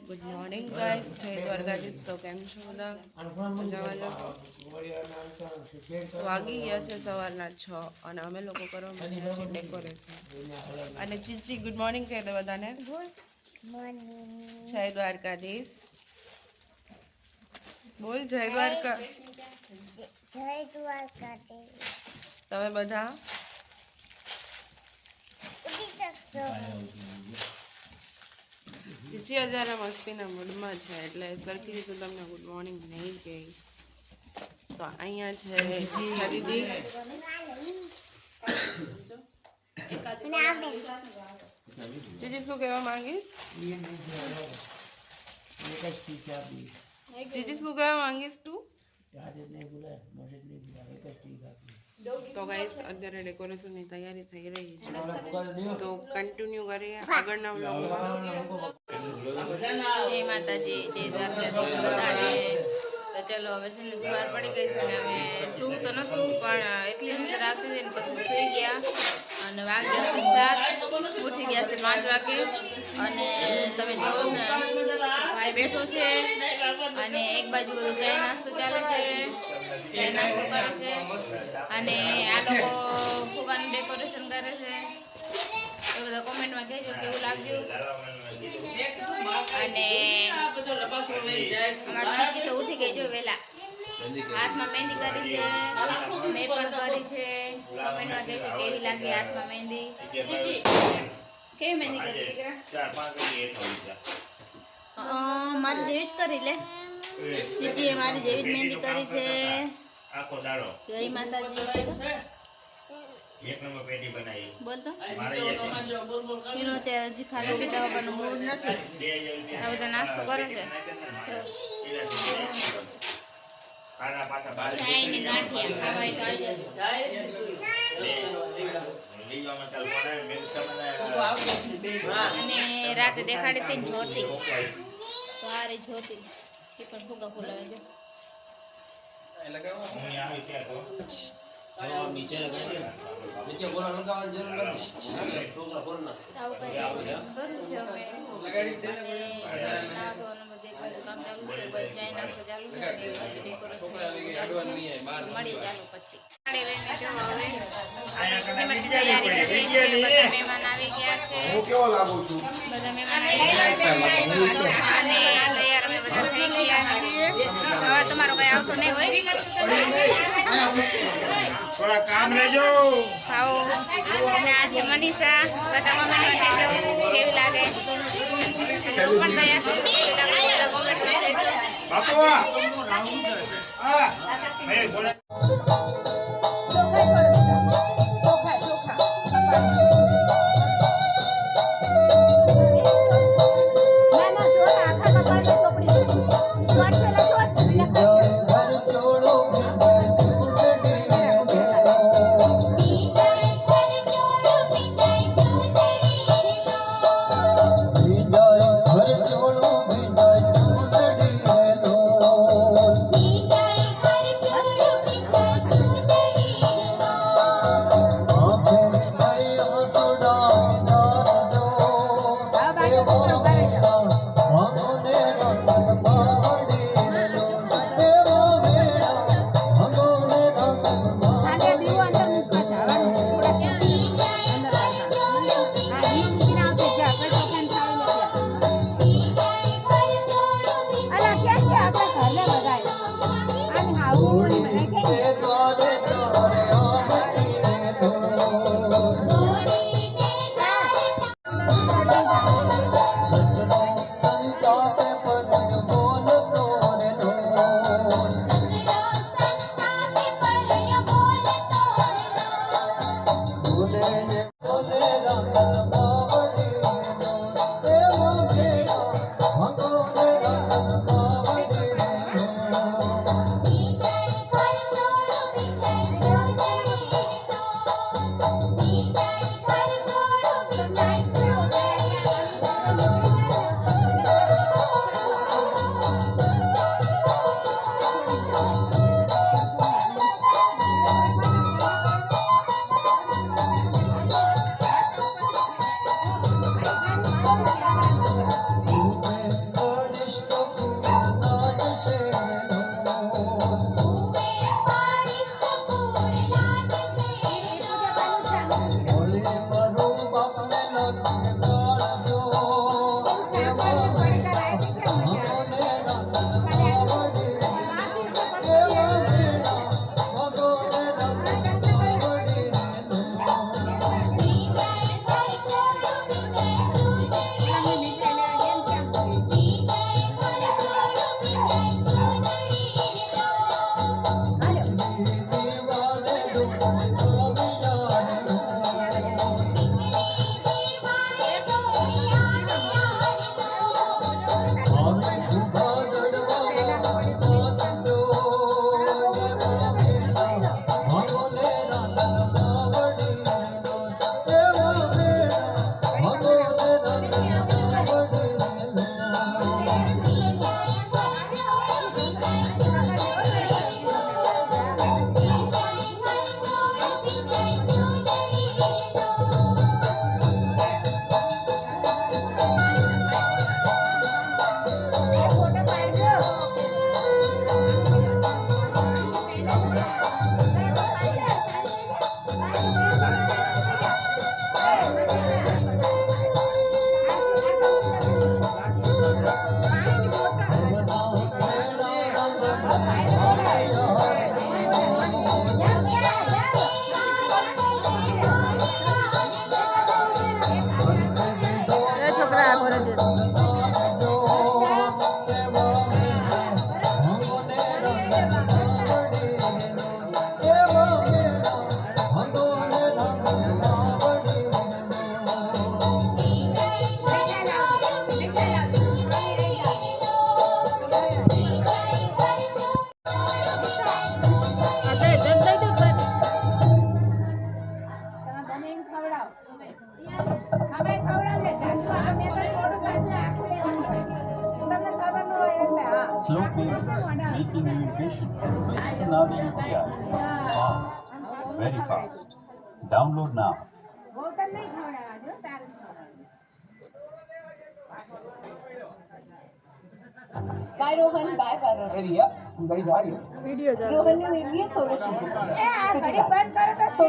Good morning guys, જય દ્વારકાધીશ. તો કેમ છો બધા? મજામાં જશો? વાગી ગયા છે સવારના 6 અને અમે લોકો કરવા માંડ્યા છીએ ડેકોરેશન. અને ચીચી ગુડ મોર્નિંગ કહી દે બધાને. બોલ જય દ્વારકાધીશ. બોલ જય દ્વારકા. જય દ્વારકાધીશ. તમે બધા ચીચી અત્યારે મસ્તીના મૂડમાં છે એટલે સરખી રીતે તમને ગુડ મોર્નિંગ નહીં કહે. તો અહીંયા છે દીદી. ચીચી શું કહેવા માંગીશ? ચીચી શું કહેવા માંગીશ તું? તો ગાઈસ અત્યારે ડેકોરેશનની તૈયારી થઈ રહી છે, તો કન્ટિન્યુ કરીએ આગળના વ્લોગમાં. જય માતાજી, જય દ્વારકાધીશ બધાને. તો ચલો હવે છે ને સવાર પડી ગઈ છે અને અમે સૂવું તો નહોતું પણ એટલી અંદર આવતી હતી ને પછી સૂઈ ગયા અને વાગ્યા છે 7, ઉઠી ગયા છે 5 વાગે. અને તમે જોવો ને ભાઈ બેઠો છે અને એક બાજુ બધું ચાય નાસ્તો ચાલે છે, ચાય નાસ્તો કરે છે અને આ લોકો ફુગાનું ડેકોરેશન કરે છે. એ બધા કોમેન્ટમાં કહેજો કેવું લાગ્યું. અને અમારી ચીચી તો ઉઠી ગઈ જો વહેલા, હાથમાં મહેંદી કરી છે, મેં પણ કરી છે. કોમેન્ટમાં કહેજો કેવી લાગી હાથમાં મહેંદી. કેવી મહેંદી કરી દીકરા? મારી જેવી જ કરી લે. ચીચીએ મારી જેવી જ મહેંદી કરી છે. જય માતાજી. એક નંબર પેટી બનાવી. બોલ તો એનો અત્યારે હજી ખાધા પીધા વગરનો મૂડ નથી. આ બધા નાસ્તો કરે છે. ચાયની ગાંઠિયા ખાવાય તો આવી જજો. અને રાતે દેખાડી હતી ને જ્યોતિ, તો આ રહી જ્યોતિ, એ પણ ફુગા ફૂલાવે છે. નીચે બોલા લગાવવાની જરૂર નથી. મહેમાન આવી ગયા છે, બધા મહેમાન આવી ગયા છે અને તૈયાર અમે બધા થઈ ગયા છીએ. હવે તમારો કઈ આવતો નહીં હોય, થોડા કામ રહેજો. ખાઓ. અને આ છે મનીષા, બધા કોમેન્ટ કહેજો કેવી લાગે. હું પણ તૈયાર છું, કેવી લાગે બધા કોમેન્ટ કહેજો. બાપુ હા ભાઈ બોલે. Slow payment, making you impatient. Switch to Navi UPI. Fast. Very fast. Download now. Bye Rohan, bye Rohan. Area, गाड़ी जा रही है। रोहन ने मेरे लिए थोड़ा सा घड़ी बंद करो तो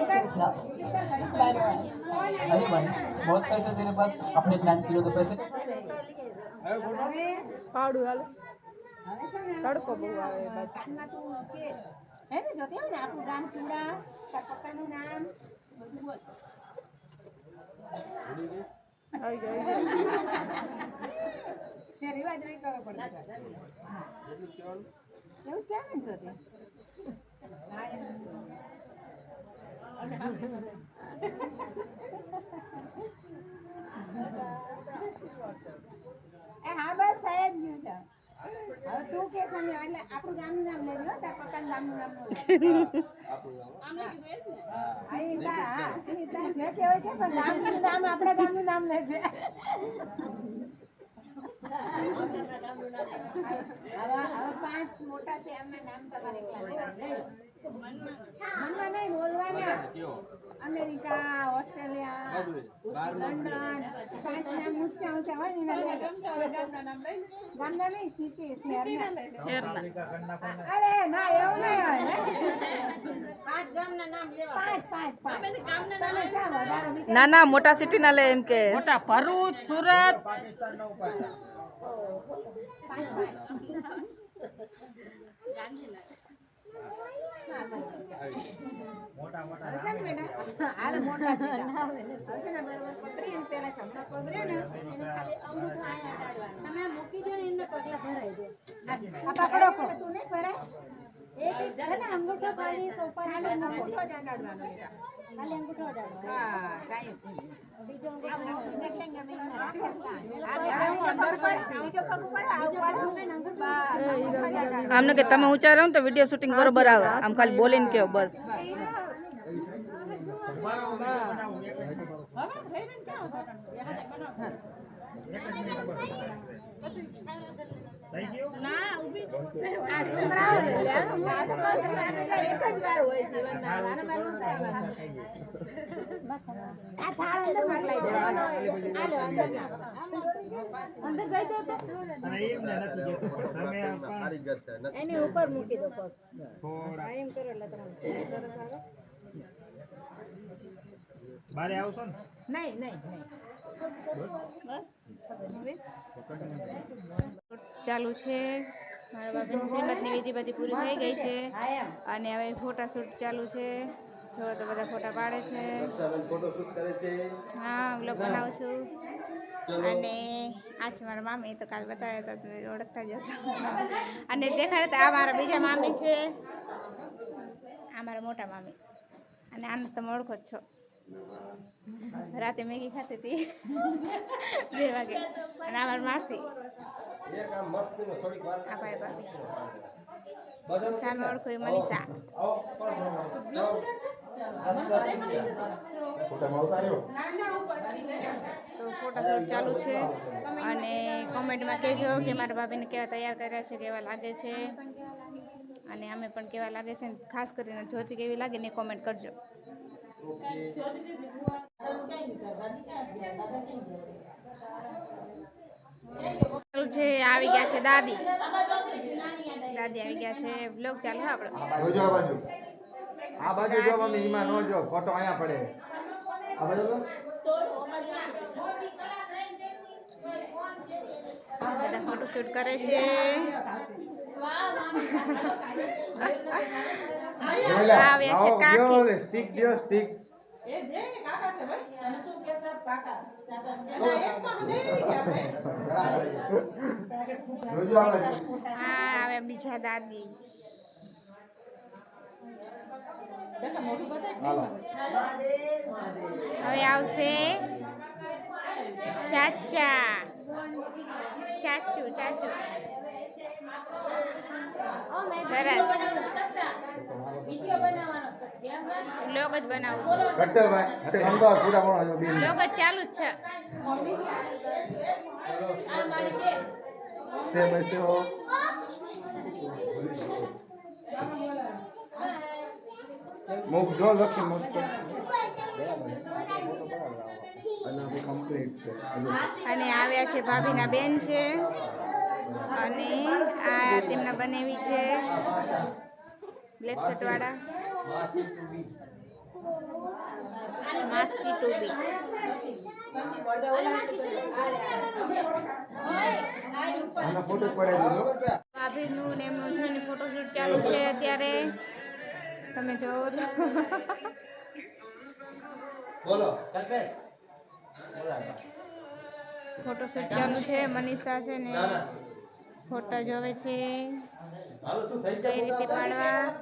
Bye Rohan. अरे भाई, बहुत पैसे तेरे पास, अपने प्लान के लिए तो पैसे। પાવડું હાલો તડકો બહુ આવે બાજુ હે ને જોતી હોય ને આપણું ગામ ચૂડા તાર પપ્પાનું નામ બધું બોલ આવી ગયો તે રિવાજ નહીં કરવો પડે એવું કેમ ને જોતી એ હા બસ થાય જ ગયું છે હવે તું કે છે એટલે આપણું ગામનું નામ લેજો તાર પપ્પાનું ગામનું નામ નો જે કહેવાય છે પણ ગામનું નામ આપણા ગામનું નામ લેજે હવે 5 મોટા છે એમના નામ તમારે મનમાં નહીં બોલવાના અમેરિકા ઓસ્ટ્રેલિયા લંડન 5 નામ ઊંચા ઊંચા હોય ને ગામના નહીં સિટી શહેરના અરે ના એવું નહીં હોય ને 5 ગામના નામ લેવા 5 ગામના નામ ક્યાં વધારો ના ના મોટા સિટી ના લે એમ કે મોટા ભરૂચ સુરત અંગૂઠો ખાલી અંગૂઠો જ અડાડવાનો ખાલી અંગૂઠો અડાડવાનો હા ટાઈમ બીજો આમને કે તમે ઊંચા રહો તો વિડીયો શૂટિંગ બરોબર આવે આમ ખાલી બોલીને કેવો બસ આ છોકરાઓ લે એક જ વાર હોય જીવનમાં આ થાળ અંદર મોકલાઈ દેવાનો આ લો અંદર ગઈ દો તો અને એમને નથી જતું તમે કારીગર છે એની ઉપર મૂકી દો પગ થોડા એમ કરો એટલે તમે સરસ આવે બારે આવશો ને નહીં નહીં ચાલુ છે મારા બાબાની શ્રીમતની વિધિ બધી પૂરી થઈ ગઈ છે અને હવે ફોટા શૂટ ચાલુ છે જો તો બધા ફોટા પાડે છે ફોટોશૂટ કરે છે હા વ્લોગ બનાવું છું અને આ છે મારા મામી તો કાલ બતાવ્યા હતા તમે ઓળખતા જ હશો અને દેખાડે આ મારા બીજા મામી છે આ મારા મોટા મામી અને આને તમે ઓળખો જ છો રાતે મેગી ખાતી હતી 2 વાગે અને આ મારી માસી એક આમ મસ્ત થોડીક વાર આ ભાઈ ભાભી બદલ સામે ઓળખો એ મનીષા આવો ફોટા માં ઉતાર્યો તો ફોટોશૂટ ચાલુ છે અને કોમેન્ટમાં કહેજો કે મારા ભાભીને કેવા તૈયાર કર્યા છે કેવા લાગે છે અને અમે પણ કેવા લાગે છે ખાસ કરીને જ્યોતિ કેવી લાગે ને કોમેન્ટ કરજો છે આવી ગયા છે દાદી આવી ગયા છે બ્લોગ ચાલુ આપણો જોજો આ બાજુ જો મમ્મી ઈમાં નો જો ફોટો અહીંયા પડે આ બાજુ બધા ફોટો શૂટ કરે છે આવ્યા છે કાકી સ્ટીક દો સ્ટીક હા આવે બીજા દાદી હવે આવશે ચાચા ચાચુ ચાચુ સરસ લોગ જ બનાવું લોગ જ ચાલુ જ છે સ્ટેપ બાય સ્ટેપ મુખ જો લખી મસ્ત અને આપણે કમ્પ્લીટ છે અને આવ્યા છે ભાભીના બેન છે અને આ તેમના બનેવી છે બ્લેક શર્ટ વાળા માસી ટુબી આના ફોટો પડાવી દીધો ભાભીનું ને એમનું છે ને ફોટોશૂટ ચાલુ છે અત્યારે તમે જોવો છો બોલો ફોટોશૂટ ચાલુ છે મનીષા છે ને ફોટો જોવે છે કઈ રીતે પાડવા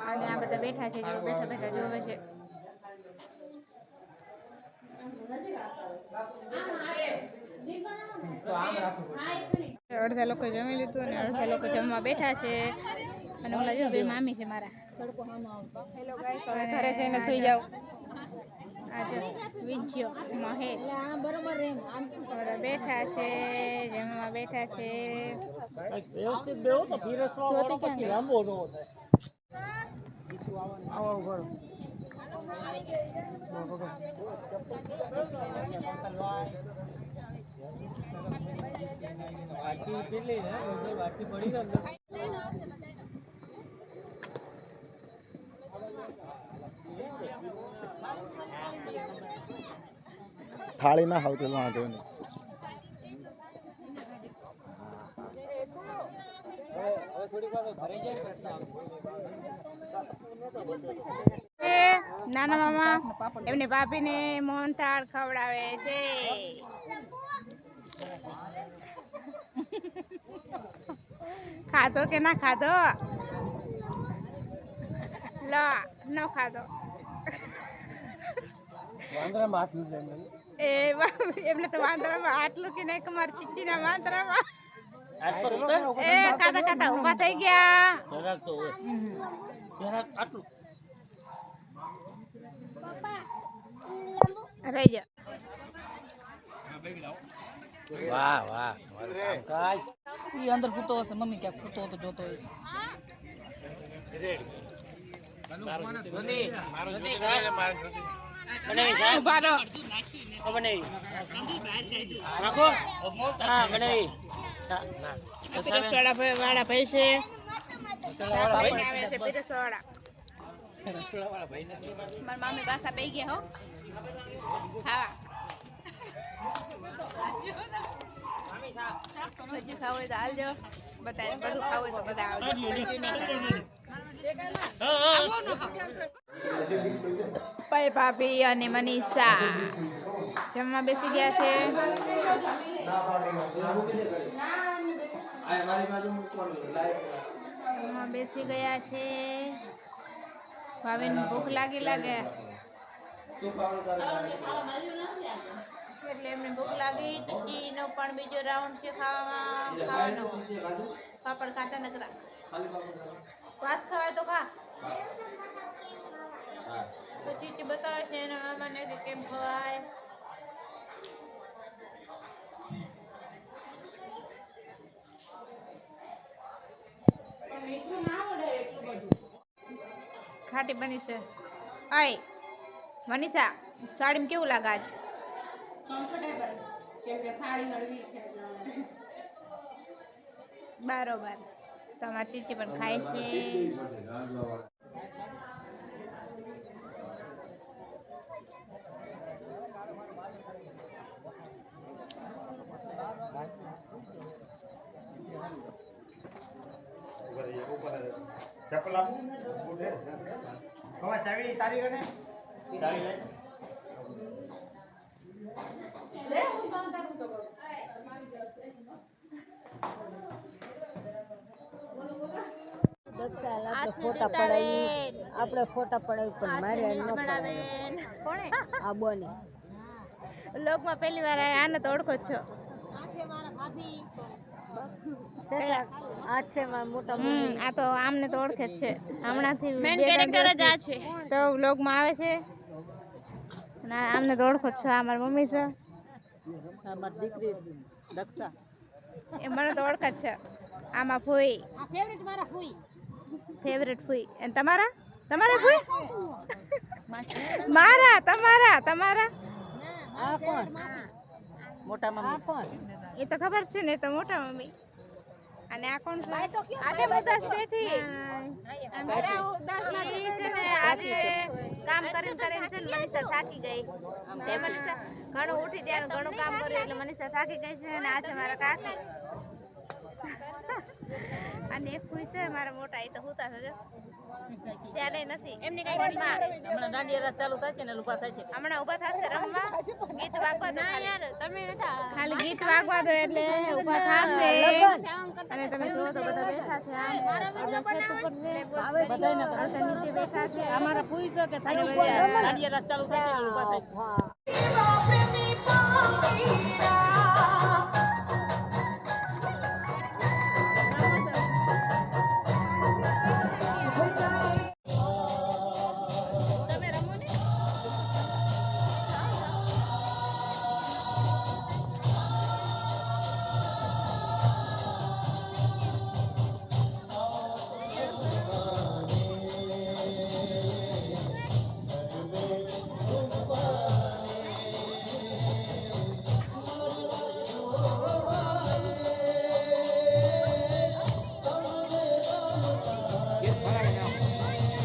અને આ બધા બેઠા છે જો બેઠા બેઠા જોવે છે અડધા લોકો જમી લીધું અને અડધા લોકો જમવા બેઠા છે અને ઓલા જો બે મામી છે મારા હેલો ગાઈસ હવે ઘરે જઈને સુઈ જાવ આજે વિજ્યો મહેશ બરોબર એમ બધા બેઠા છે જમવા બેઠા છે વ્યવસ્થિત બેહો તો પીરસવા પછી લાંબો ન થાય આવો ઘર બાકી પેલી ને બાકી પડી ગયો થાળી ના ખાવ તો વાંધો નહીં નાના મામા એમને ભાભીને મોહનથાળ ખવડાવે છે ખાધો કે ના ખાધો લો ન ખાધો એમને તો વાંદરામાં આટલું કે નહીં કમાર ચીચીના વાંદરામાં એ કાતા કાતા ઉભા થઈ ગયા રહી જા વાહ વાહ ઈ અંદર કૂતો હશે મમ્મી ક્યાંક કૂતો તો જોતો હોય વાળા ભાઈ છે મારા મામી પાસા બે ગયા હો હા બધું ખાવું હોય તો હાલજો બધા બધું ખાવું હોય તો બધા આવજો પઈ ભાભી અને મનીષા જમવા બેસી ગયા છે જમવા બેસી ગયા છે ભાભીને ભૂખ લાગે એટલે એમને ભૂખ લાગી ટીકીનો પણ બીજો રાઉન્ડ છે ખાવાનો પાપડ ખાતા નકરા ભાત ખવાય તો ખા તો ચીચી બતાવે છે એના મામાને કે કેમ ખવાય ખાટી બની છે આય મનીષા સાડીમાં કેવું લાગે આજ કમ્ફર્ટેબલ કેમ કે સાડી હળવી છે બરોબર તમારી ચીચી પણ ખાય છે ચપ્પલ આપું ચાવી તારી ગને ચાવી લે હું કામ કરું તો આપણે ફોટા પડાવી પણ મારે કોણે આ બોને લોકમાં પહેલી વાર આને તો ઓળખો છો આ છે મારા મોટા આ તો આમને તો ઓળખે જ છે હમણાંથી મેઇન કેરેક્ટર જ આ છે તો વ્લોગમાં આવે છે અને આમને તો ઓળખો જ છો આ મારી મમ્મી છે મારી દીકરી દક્ષા એ મને તો ઓળખે જ છે આમાં ફૂઈ આ ફેવરિટ મારા ફૂઈ ફેવરેટ ફૂઈ અને તમારા તમારા કોઈ મારા તમારા આ કોણ મોટા મમ્મી કોણ એ તો ખબર છે ને, તો મોટા મમ્મી. અને આ કોણ છે? આજે બધા શેઠી આજે કામ કરીને છે ને મનીષા થાકી ગઈ. તે મનીષા ઘણું ઉઠી ત્યાં ઘણું કામ કર્યું એટલે મનીષા થાકી ગઈ છે. અને આજે મારા કાકી અને એક ખુશ છે મારા મોટા, એ તો હુતા છે ત્યારે નથી એમની કઈ હમણાં દાંડિયા ચાલુ થશે ને ઊભા થશે, હમણાં ઊભા થશે રમવા. ગીત વાગવા દો યાર, તમે ખાલી ગીત વાગવા દો એટલે ઊભા થશે. અને તમે જો તો બધા બેઠા છે, નીચે બેઠા છે. અમારા પૂછો કે દાંડિયા ચાલુ થશે ને ઊભા થશે.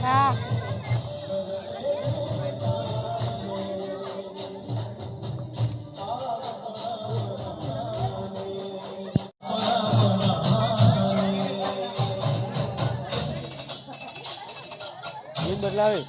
હા બદલાવે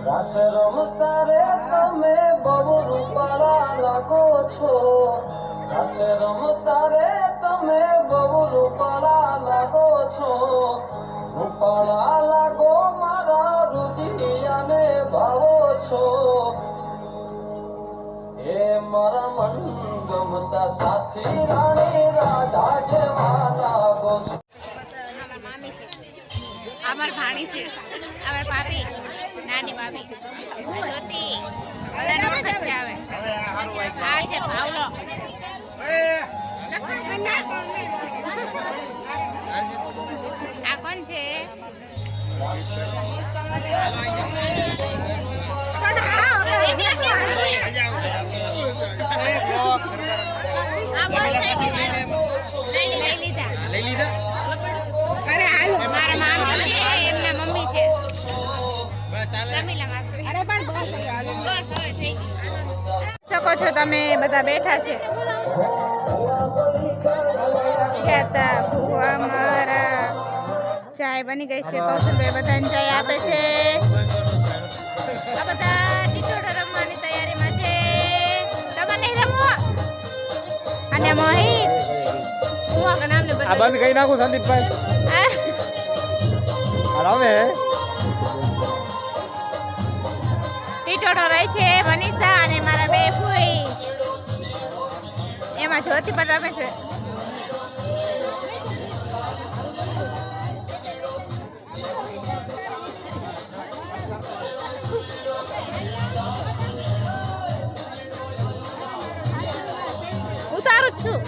રાસ રમતા રે તમે બહુ રૂપાળા લાગો છો, રાસ રમતા રે તમે બહુ રૂપાળા લાગો છો, રૂપાળા લાગો મારા રુદિયાને ભાવો છો, એ મારા મન ગમતા સાથી રાણી રાધા જેવા લાગો છો. અમાર ભાણી છે, અમાર ભાભી નાની ભાભી જ્યોતિ બધાને ઓળખ છે. આવે આ છે ભાવલો, આ કોણ છે? લઈ લીધા. અરે હાલો મારા મામી છે, એમના મમ્મી છે. અરે પણ બસ હવે થઈ શકો છો તમે, બધા બેઠા છે. અમારા ચાય બની ગઈ છે, કૌશલભાઈ બધાને ચાય આપે છે. આ બધા ટીચોડો રમવાની તૈયારીમાં છે. તમે નહીં રમવો. અને મોહિત હું નામને આ બંધ કરી નાખું સંદીપભાઈ. રમે ટીટોડો રહે છે મનીષા અને મારા બે ફૂઈ, એમાં જ્યોતિ પણ રમે છે. ઉતારું જ છું.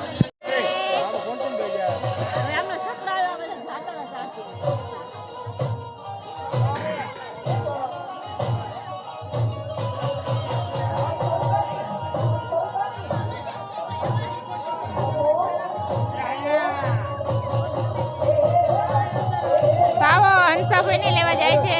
હંસાભાઈને લેવા જાય છે.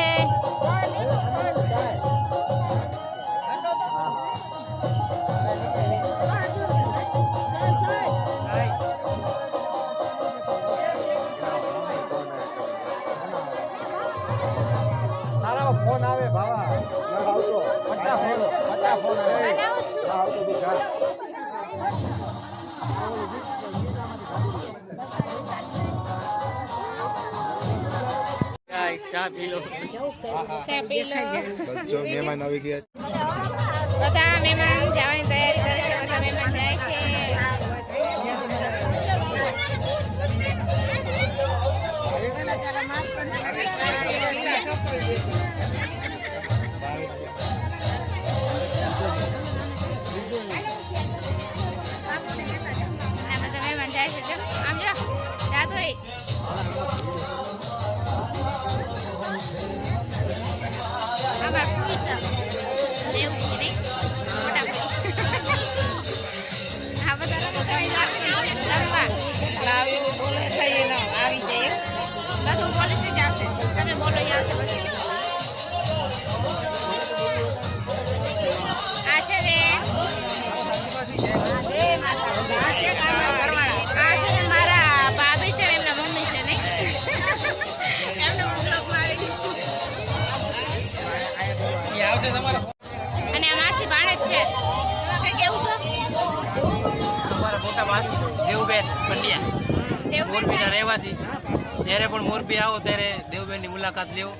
ચા પી લો. મહેમાન આવી ગયા. બધા મહેમાન જવાની તૈયારી કરે છે. બધા મહેમાન જાય છે. અને આ માસી ભાણેજ છે. તમે કેવું છો? અમારા મોટા માસી દેવબેન પંડ્યા, મોરબીના રહેવાસી. જ્યારે પણ મોરબી આવો ત્યારે દેવબેનની મુલાકાત લેવો.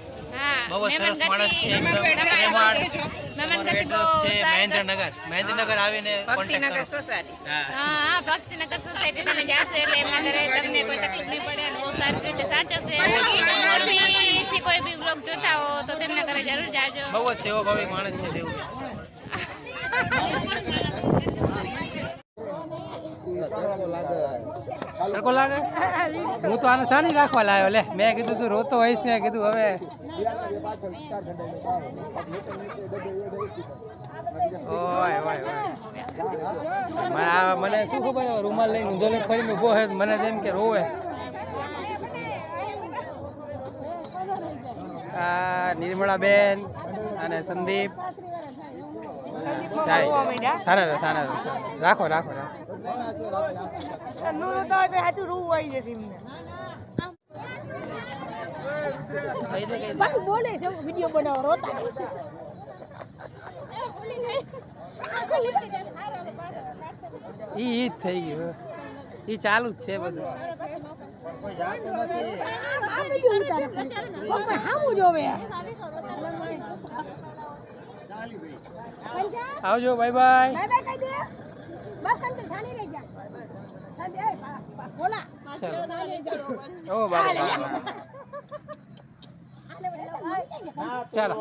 બહુ જ સરસ માણસ છે. એડ્રેસ છે મહેન્દ્રનગર આવીને કોન્ટેક્ટ કરો. હા, ભક્તિનગર સોસાયટી તમે જાશો એટલે એમના ઘરે તમને કોઈ તકલીફ નહીં પડે અને બહુ સારી રીતે સાચવશે. મોરબીથી કોઈ બી બ્લોગ જોતા હો તો તેમના ઘરે જરૂર જાજો. બહુ જ સેવાભાવી માણસ છે દેવબેન. તડકો લાગે? હું તો આને શાની રાખવા લાવ્યો લે. મેં કીધું તું રોતો હોઈશ. મેં કીધું હવે ઓય ઓય ઓય મને શું ખબર રૂમાલ લઈને ઊંધો લઈને ફરીને ઊભો હે. મને જેમ કે રોવે. આ નિર્મળાબેન અને સંદીપ સારા રાખો. બોલે છે વિડિયો બનાવો રોતા ઈ થઈ ગયું. ઈ ચાલુ જ છે બધું. આવજો. Bye bye. ઓ બાબા ચાલો.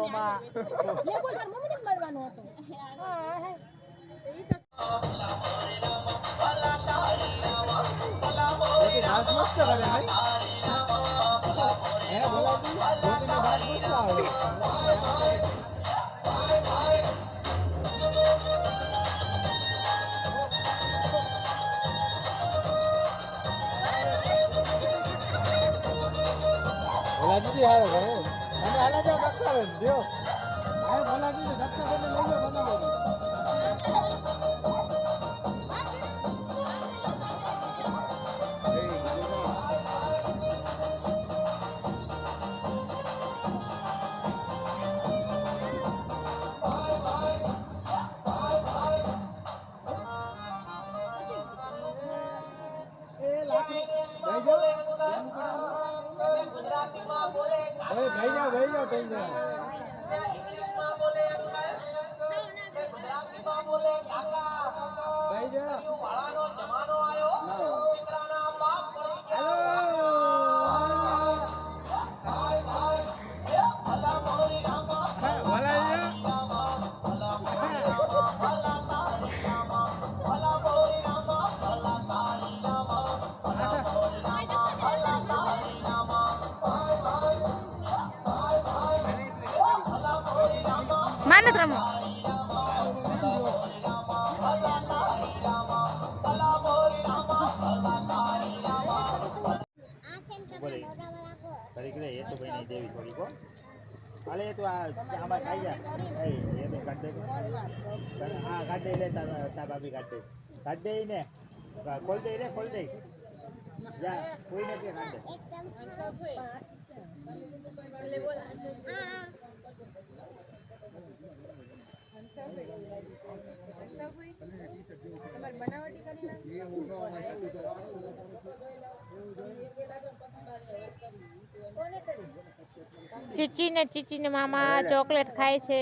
ભોલાજી હારો કરે અને હાલા જાવ દક્ષા દેવ આ ભોલાજી દક્ષા લઈ લો બનાવો. માનત રમો. અલે તો આમાં ખાઈ જા એ તો કાઢ દે. હા કાઢ દે. લે તાર ભાભી કાઢ દે ને. ખોલ દે જા. કોઈ ને કે કાઢ દે. બનાવટી ચીચી ને મામા ચોકલેટ ખાય છે.